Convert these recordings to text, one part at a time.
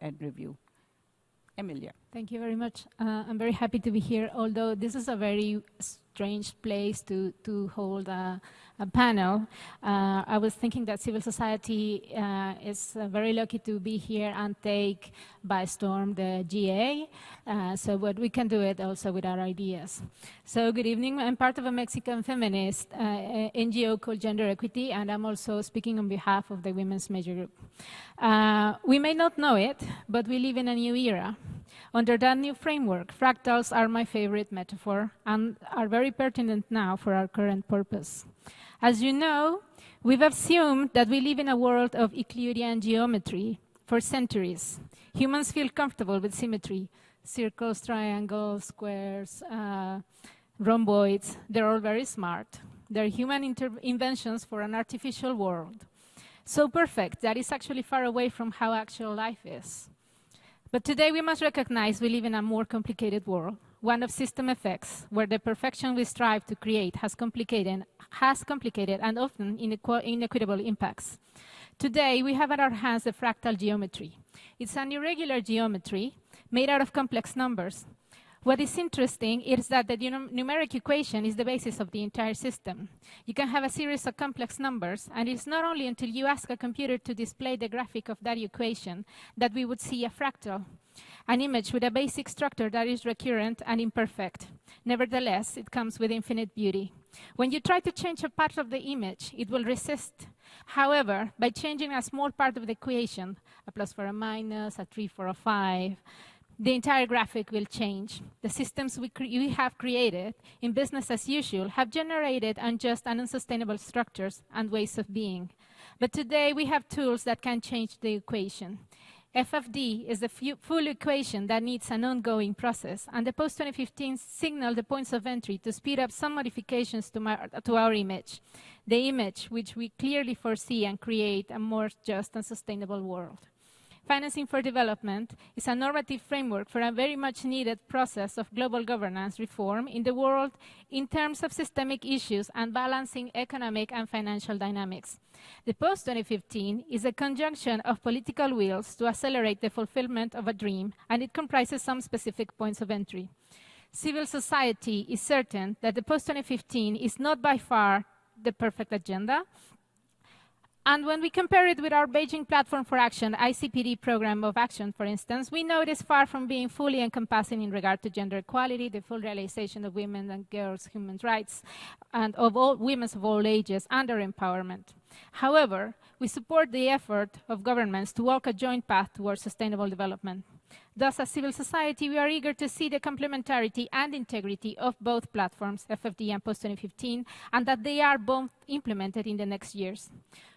and review. Emilia. Thank you very much. I'm very happy to be here, although this is a very strange place to hold a panel. I was thinking that civil society is very lucky to be here and take by storm the GA, so what we can do it also with our ideas. So good evening. I'm part of a Mexican feminist NGO called Gender Equity, and I'm also speaking on behalf of the Women's Major Group. We may not know it, but we live in a new era. Under that new framework, fractals are my favorite metaphor and are very pertinent now for our current purpose. As you know, we've assumed that we live in a world of Euclidean geometry for centuries. Humans feel comfortable with symmetry. Circles, triangles, squares, rhomboids, they're all very smart. They're human inventions for an artificial world. So perfect that it's actually far away from how actual life is. But today we must recognize we live in a more complicated world, one of system effects, where the perfection we strive to create has complicated and often inequitable impacts. Today we have at our hands the fractal geometry. It's an irregular geometry made out of complex numbers. What is interesting is that the numeric equation is the basis of the entire system. You can have a series of complex numbers, and it's not only until you ask a computer to display the graphic of that equation that we would see a fractal, an image with a basic structure that is recurrent and imperfect. Nevertheless, it comes with infinite beauty. When you try to change a part of the image, it will resist. However, by changing a small part of the equation, a plus for a minus, a 3 for a 5, the entire graphic will change. The systems we have created in business as usual have generated unjust and unsustainable structures and ways of being. But today we have tools that can change the equation. FFD is the full equation that needs an ongoing process, and the post-2015 signaled the points of entry to speed up some modifications to our image, the image which we clearly foresee and create a more just and sustainable world. Financing for Development is a normative framework for a very much needed process of global governance reform in the world in terms of systemic issues and balancing economic and financial dynamics. The post-2015 is a conjunction of political wills to accelerate the fulfillment of a dream, and it comprises some specific points of entry. Civil society is certain that the post-2015 is not by far the perfect agenda. And when we compare it with our Beijing Platform for Action, ICPD program of action, for instance, we know it is far from being fully encompassing in regard to gender equality, the full realization of women and girls' human rights, and of all women of all ages, and their empowerment. However, we support the effort of governments to walk a joint path towards sustainable development. Thus, as civil society, we are eager to see the complementarity and integrity of both platforms, FFD and post-2015, and that they are both implemented in the next years.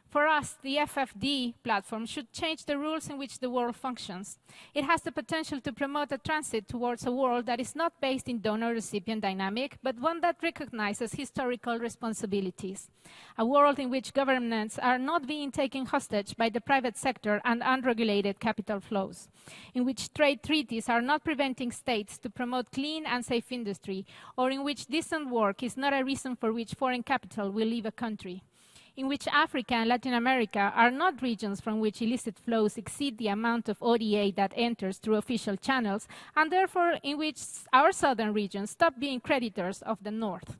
For us, the FFD platform should change the rules in which the world functions. It has the potential to promote a transit towards a world that is not based in donor-recipient dynamic, but one that recognizes historical responsibilities. A world in which governments are not being taken hostage by the private sector and unregulated capital flows. In which trade treaties are not preventing states to promote clean and safe industry, or in which decent work is not a reason for which foreign capital will leave a country. In which Africa and Latin America are not regions from which illicit flows exceed the amount of ODA that enters through official channels, and therefore in which our southern regions stop being creditors of the north.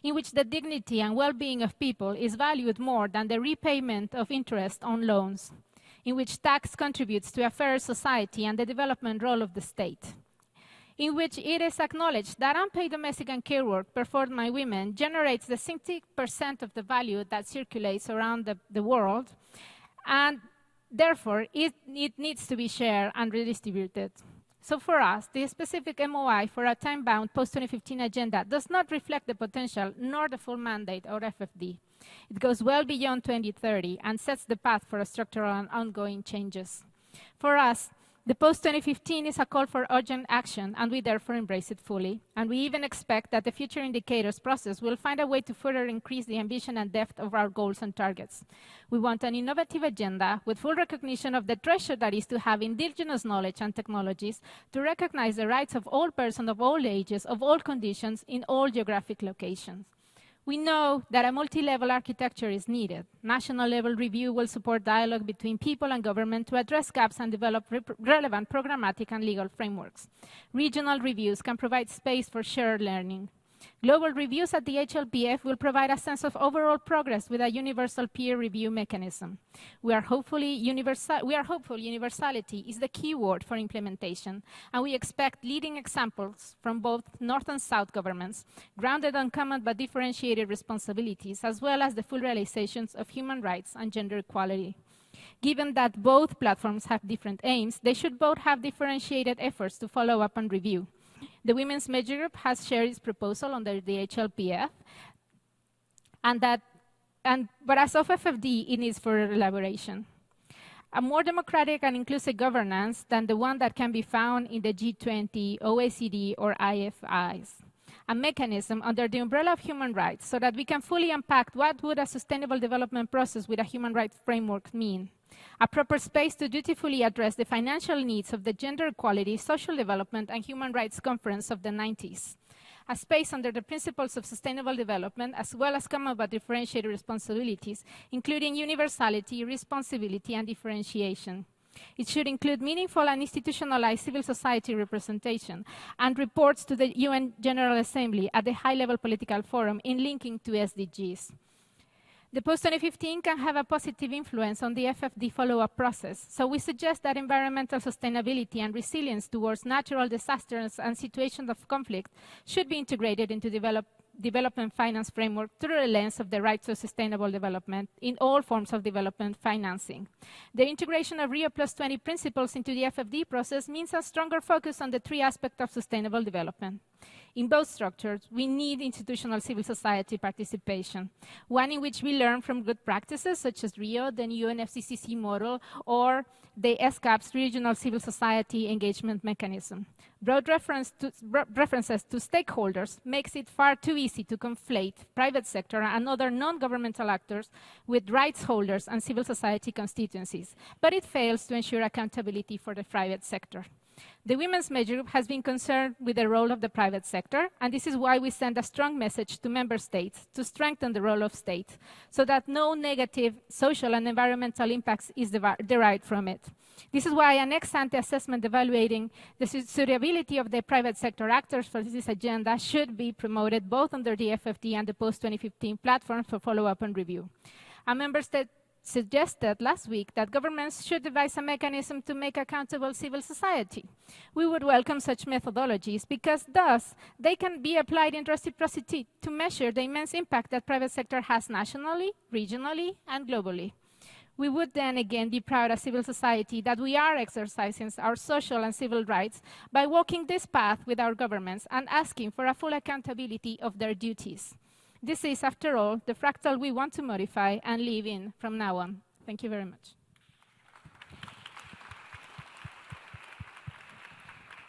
In which the dignity and well-being of people is valued more than the repayment of interest on loans. In which tax contributes to a fairer society and the development role of the state. In which it is acknowledged that unpaid domestic and care work performed by women generates the 60% of the value that circulates around the world, and therefore it needs to be shared and redistributed. So for us, the specific MOI for a time-bound post-2015 agenda does not reflect the potential nor the full mandate of FFD. It goes well beyond 2030 and sets the path for structural and ongoing changes. For us, the post-2015 is a call for urgent action, and we therefore embrace it fully. And we even expect that the future indicators process will find a way to further increase the ambition and depth of our goals and targets. We want an innovative agenda with full recognition of the treasure that is to have indigenous knowledge and technologies to recognize the rights of all persons of all ages, of all conditions, in all geographic locations. We know that a multi-level architecture is needed. National-level review will support dialogue between people and government to address gaps and develop relevant programmatic and legal frameworks. Regional reviews can provide space for shared learning. Global reviews at the HLPF will provide a sense of overall progress with a universal peer review mechanism. We are hopeful universality is the key word for implementation, and we expect leading examples from both North and South governments, grounded on common but differentiated responsibilities, as well as the full realizations of human rights and gender equality. Given that both platforms have different aims, they should both have differentiated efforts to follow up and review. The Women's Major Group has shared its proposal under the HLPF, but as of FFD, it needs further elaboration. A more democratic and inclusive governance than the one that can be found in the G20, OECD, or IFIs. A mechanism under the umbrella of human rights so that we can fully unpack what would a sustainable development process with a human rights framework mean. A proper space to dutifully address the financial needs of the Gender Equality, Social Development, and Human Rights Conference of the 90s. A space under the principles of sustainable development, as well as common but differentiated responsibilities, including universality, responsibility, and differentiation. It should include meaningful and institutionalized civil society representation and reports to the UN General Assembly at the high-level political forum in linking to SDGs. The post-2015 can have a positive influence on the FFD follow-up process, so we suggest that environmental sustainability and resilience towards natural disasters and situations of conflict should be integrated into development finance framework through the lens of the right to sustainable development in all forms of development financing. The integration of Rio+20 principles into the FFD process means a stronger focus on the three aspects of sustainable development. In both structures, we need institutional civil society participation, one in which we learn from good practices such as Rio, the UNFCCC model, or the SCAP's regional civil society engagement mechanism. Broad references to stakeholders makes it far too easy to conflate private sector and other non-governmental actors with rights holders and civil society constituencies, but it fails to ensure accountability for the private sector. The Women's Major Group has been concerned with the role of the private sector, and this is why we send a strong message to member states to strengthen the role of states, so that no negative social and environmental impacts is derived from it. This is why an ex-ante assessment evaluating the suitability of the private sector actors for this agenda should be promoted both under the FFD and the post-2015 platform for follow-up and review. A member state suggested last week that governments should devise a mechanism to make accountable civil society. We would welcome such methodologies because thus they can be applied in reciprocity to measure the immense impact that private sector has nationally, regionally, and globally. We would then again be proud as civil society that we are exercising our social and civil rights by walking this path with our governments and asking for a full accountability of their duties. This is, after all, the fractal we want to modify and live in from now on. Thank you very much.